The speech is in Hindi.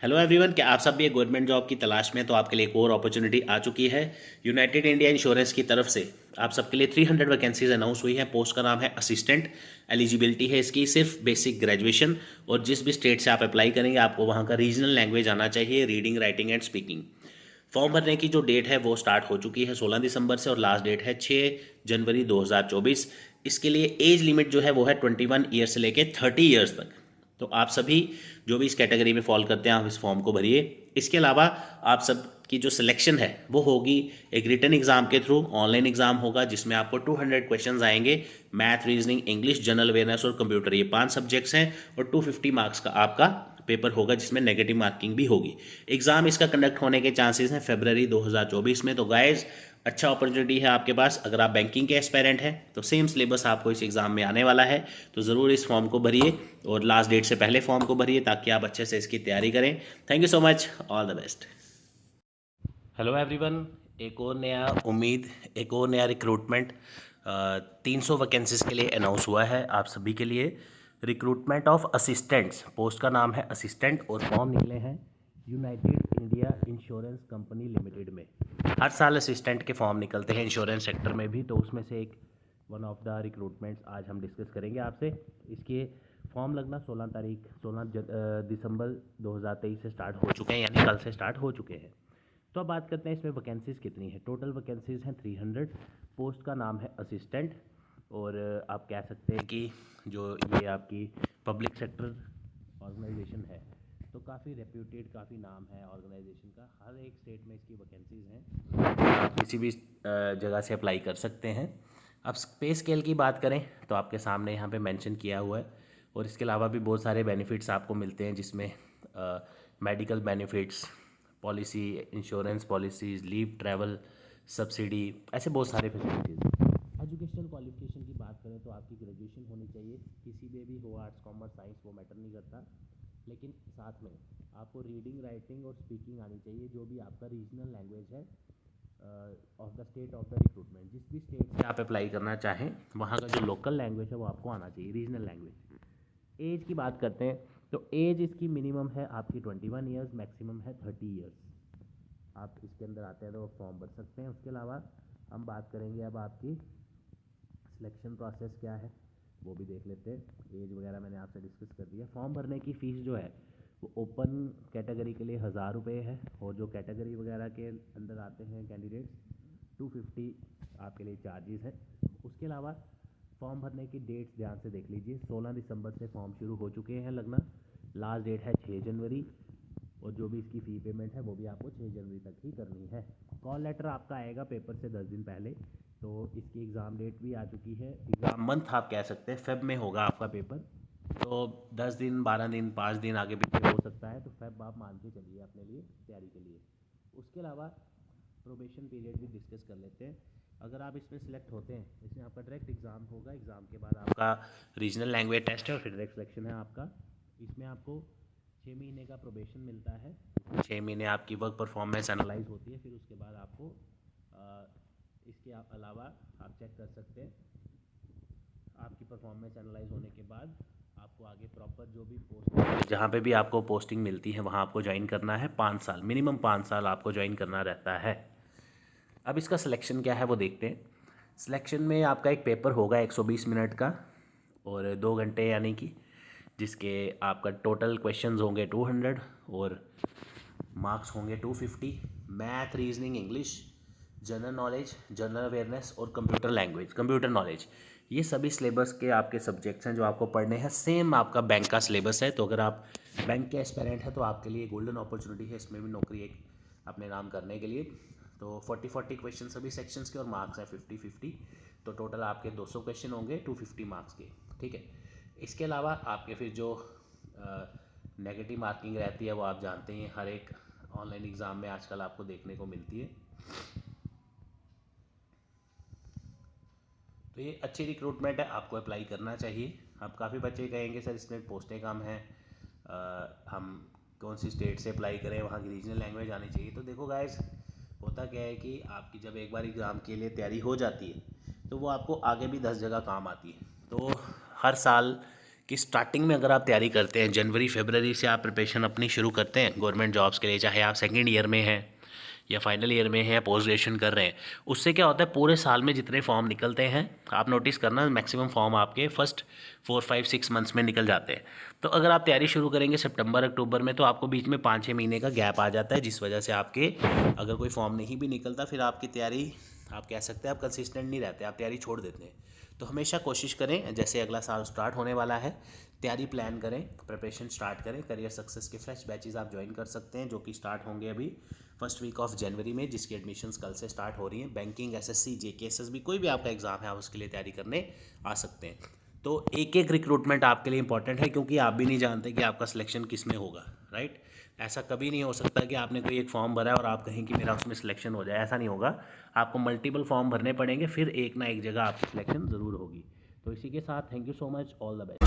हेलो एवरीवन, क्या आप सब भी एक गवर्नमेंट जॉब की तलाश में हैं? तो आपके लिए एक और अपॉर्चुनिटी आ चुकी है। यूनाइटेड इंडिया इंश्योरेंस की तरफ से आप सबके लिए 300 वैकेंसीज अनाउंस हुई हैं। पोस्ट का नाम है असिस्टेंट। एलिजिबिलिटी है इसकी सिर्फ बेसिक ग्रेजुएशन, और जिस भी स्टेट से आप अप्लाई करेंगे आपको वहाँ का रीजनल लैंग्वेज आना चाहिए, reading writing and speaking. Form भरने की जो डेट है वो स्टार्ट हो चुकी है 16 दिसंबर से, और लास्ट डेट है 6 जनवरी 2024। इसके लिए एज लिमिट जो है वो है 21 ईयर से लेके 30 ईयर्स तक। तो आप सभी जो भी इस कैटेगरी में फॉल करते हैं आप इस फॉर्म को भरिए। इसके अलावा आप सब की जो सिलेक्शन है वो होगी एक रिटन एग्जाम के थ्रू। ऑनलाइन एग्जाम होगा जिसमें आपको 200 क्वेश्चंस आएंगे। Math, reasoning, English, general awareness और कंप्यूटर, ये 5 सब्जेक्ट्स हैं, और 250 मार्क्स का आपका पेपर होगा जिसमें नेगेटिव मार्किंग भी होगी। एग्जाम इसका कंडक्ट होने के चांसेस हैं फरवरी 2024 में। तो गाइज, अच्छा अपॉर्चुनिटी है आपके पास। अगर आप बैंकिंग के एस्पायरेंट हैं तो सेम सिलेबस आपको इस एग्ज़ाम में आने वाला है, तो ज़रूर इस फॉर्म को भरिए और लास्ट डेट से पहले फॉर्म को भरिए ताकि आप अच्छे से इसकी तैयारी करें। Thank you so much, all the best. Hello everyone, एक और नया उम्मीद, एक और नया रिक्रूटमेंट 300 वैकेंसीज के लिए अनाउंस हुआ है आप सभी के लिए। रिक्रूटमेंट ऑफ असिस्टेंट्स, पोस्ट का नाम है असिस्टेंट, और फॉर्म निकले हैं United India insurance company limited में। हर साल असिस्टेंट के फॉर्म निकलते हैं इंश्योरेंस सेक्टर में भी, तो उसमें से एक वन ऑफ द रिक्रूटमेंट्स आज हम डिस्कस करेंगे आपसे। इसके फॉर्म लगना 16 दिसंबर 2023 से स्टार्ट हो चुके हैं, यानी कल से स्टार्ट हो चुके हैं। तो अब बात करते हैं इसमें वैकेंसीज़ कितनी है। टोटल वैकेंसीज़ हैं 300। पोस्ट का नाम है असिस्टेंट, और आप कह सकते हैं कि जो ये आपकी पब्लिक सेक्टर ऑर्गेनाइजेशन है, तो काफ़ी रेप्यूटेड, काफ़ी नाम है ऑर्गेनाइजेशन का। हर एक स्टेट में इसकी वैकेंसीज़ हैं, आप किसी भी जगह से अप्लाई कर सकते हैं। अब पे स्केल की बात करें तो आपके सामने यहाँ पे मेंशन किया हुआ है, और इसके अलावा भी बहुत सारे बेनिफिट्स आपको मिलते हैं जिसमें medical benefits, policy, insurance policies, leave, travel subsidy, ऐसे बहुत सारे फैसिलिटीज़ हैं। एजुकेशनल क्वालिफिकेशन की बात करें तो आपकी ग्रेजुएशन होनी चाहिए, किसी में भी हो, आर्ट्स, कॉमर्स, साइंस, वो मैटर नहीं करता। लेकिन साथ में आपको रीडिंग, राइटिंग और स्पीकिंग आनी चाहिए, जो भी आपका रीजनल लैंग्वेज है of the state of the recruitment. जिस भी स्टेट से आप अप्लाई करना चाहें वहाँ का जो लोकल लैंग्वेज है वो आपको आना चाहिए, रीजनल लैंग्वेज। एज की बात करते हैं तो एज इसकी मिनिमम है आपकी 21 ईयर्स, मैक्सिमम है 30 ईयर्स। आप इसके अंदर आते हैं तो फॉर्म भर सकते हैं। उसके अलावा हम बात करेंगे अब आपकी सिलेक्शन प्रोसेस क्या है, वो भी देख लेते हैं। एज वगैरह मैंने आपसे डिस्कस कर दिया। फॉर्म भरने की फ़ीस जो है वो ओपन कैटेगरी के लिए 1000 रुपये है, और जो कैटेगरी वगैरह के अंदर आते हैं कैंडिडेट्स 250 आपके लिए चार्जेस है। उसके अलावा फॉर्म भरने की डेट्स ध्यान से देख लीजिए। 16 दिसंबर से फॉर्म शुरू हो चुके हैं लगना, लास्ट डेट है 6 जनवरी, और जो भी इसकी फ़ी पेमेंट है वो भी आपको 6 जनवरी तक ही करनी है। कॉल लेटर आपका आएगा पेपर से 10 दिन पहले। तो इसकी एग्ज़ाम डेट भी आ चुकी है, एग्ज़ाम मंथ आप कह सकते हैं, फेब में होगा आपका पेपर। तो 10 दिन, 12 दिन, 5 दिन आगे पीछे हो सकता है, तो फेब आप मान के चलिए अपने लिए तैयारी के लिए। उसके अलावा प्रोबेशन पीरियड भी डिस्कस कर लेते हैं। अगर आप इसमें सेलेक्ट होते हैं, इसमें आपका डायरेक्ट एग्ज़ाम होगा, एग्ज़ाम के बाद आपका रीजनल लैंग्वेज टेस्ट है, और फिर डायरेक्ट सिलेक्शन है आपका। इसमें आपको 6 महीने का प्रोबेशन मिलता है। 6 महीने आपकी वर्क परफॉर्मेंस एनालाइज होती है, फिर उसके बाद आपको इसके अलावा आप चेक कर सकते हैं। आपकी परफॉर्मेंस एनालाइज होने के बाद आपको आगे प्रॉपर जो भी पोस्ट, जहाँ पे भी आपको पोस्टिंग मिलती है वहाँ आपको ज्वाइन करना है। 5 साल, मिनिमम 5 साल आपको ज्वाइन करना रहता है। अब इसका सिलेक्शन क्या है वो देखते हैं। सिलेक्शन में आपका एक पेपर होगा 120 मिनट का, और 2 घंटे यानी कि, जिसके आपका टोटल क्वेश्चंस होंगे 200, और मार्क्स होंगे 250। Math, reasoning, English, general knowledge, general awareness और कंप्यूटर लैंग्वेज, कंप्यूटर नॉलेज, ये सभी सिलेबस के आपके सब्जेक्ट्स हैं जो आपको पढ़ने हैं। सेम आपका बैंक का सिलेबस है, तो अगर आप बैंक के एस्पायरेंट हैं तो आपके लिए गोल्डन अपॉर्चुनिटी है इसमें भी नौकरी एक अपने नाम करने के लिए। तो 40 क्वेश्चन सभी सेक्शंस के, और मार्क्स हैं 50-50। तो टोटल आपके 200 क्वेश्चन होंगे 250 मार्क्स के, ठीक है। इसके अलावा आपके फिर जो नेगेटिव मार्किंग रहती है वो आप जानते हैं, हर एक ऑनलाइन एग्ज़ाम में आजकल आपको देखने को मिलती है। तो ये अच्छी रिक्रूटमेंट है, आपको अप्लाई करना चाहिए। अब काफ़ी बच्चे कहेंगे सर इसमें पोस्टें कम हैं, हम कौन सी स्टेट से अप्लाई करें, वहाँ की रीजनल लैंग्वेज आनी चाहिए। तो देखो गाइस, होता क्या है कि आपकी जब एक बार एग्ज़ाम के लिए तैयारी हो जाती है तो वो आपको आगे भी 10 जगह काम आती है। तो हर साल कि स्टार्टिंग में अगर आप तैयारी करते हैं, जनवरी फरवरी से आप प्रिपरेशन अपनी शुरू करते हैं गवर्नमेंट जॉब्स के लिए, चाहे आप सेकेंड ईयर में हैं या फाइनल ईयर में है या पोस्ट ग्रेजुएशन कर रहे हैं, उससे क्या होता है पूरे साल में जितने फॉर्म निकलते हैं आप नोटिस करना, मैक्सिमम फॉर्म आपके फर्स्ट 4, 5, 6 मंथ्स में निकल जाते हैं। तो अगर आप तैयारी शुरू करेंगे सितंबर अक्टूबर में, तो आपको बीच में 5-6 महीने का गैप आ जाता है, जिस वजह से आपके अगर कोई फॉर्म नहीं भी निकलता फिर आपकी तैयारी, आप कह सकते हैं आप कंसिस्टेंट नहीं रहते, आप तैयारी छोड़ देते हैं। तो हमेशा कोशिश करें, जैसे अगला साल स्टार्ट होने वाला है, तैयारी प्लान करें, प्रिपरेशन स्टार्ट करें। करियर सक्सेस के फ्रेश बैचेस आप ज्वाइन कर सकते हैं जो कि स्टार्ट होंगे अभी फर्स्ट वीक ऑफ जनवरी में, जिसकी एडमिशन्स कल से स्टार्ट हो रही हैं। बैंकिंग, एसएससी, जेके, एसएसबी, कोई भी आपका एग्जाम है आप उसके लिए तैयारी करने आ सकते हैं। तो एक एक रिक्रूटमेंट आपके लिए इंपॉर्टेंट है, क्योंकि आप भी नहीं जानते कि आपका सिलेक्शन किस में होगा, राइट। ऐसा कभी नहीं हो सकता कि आपने कोई एक फॉर्म भरा है और आप कहें कि मेरा उसमें सिलेक्शन हो जाए, ऐसा नहीं होगा। आपको मल्टीपल फॉर्म भरने पड़ेंगे, फिर एक ना एक जगह आपकी सिलेक्शन ज़रूर होगी। तो इसी के साथ thank you so much, all the best.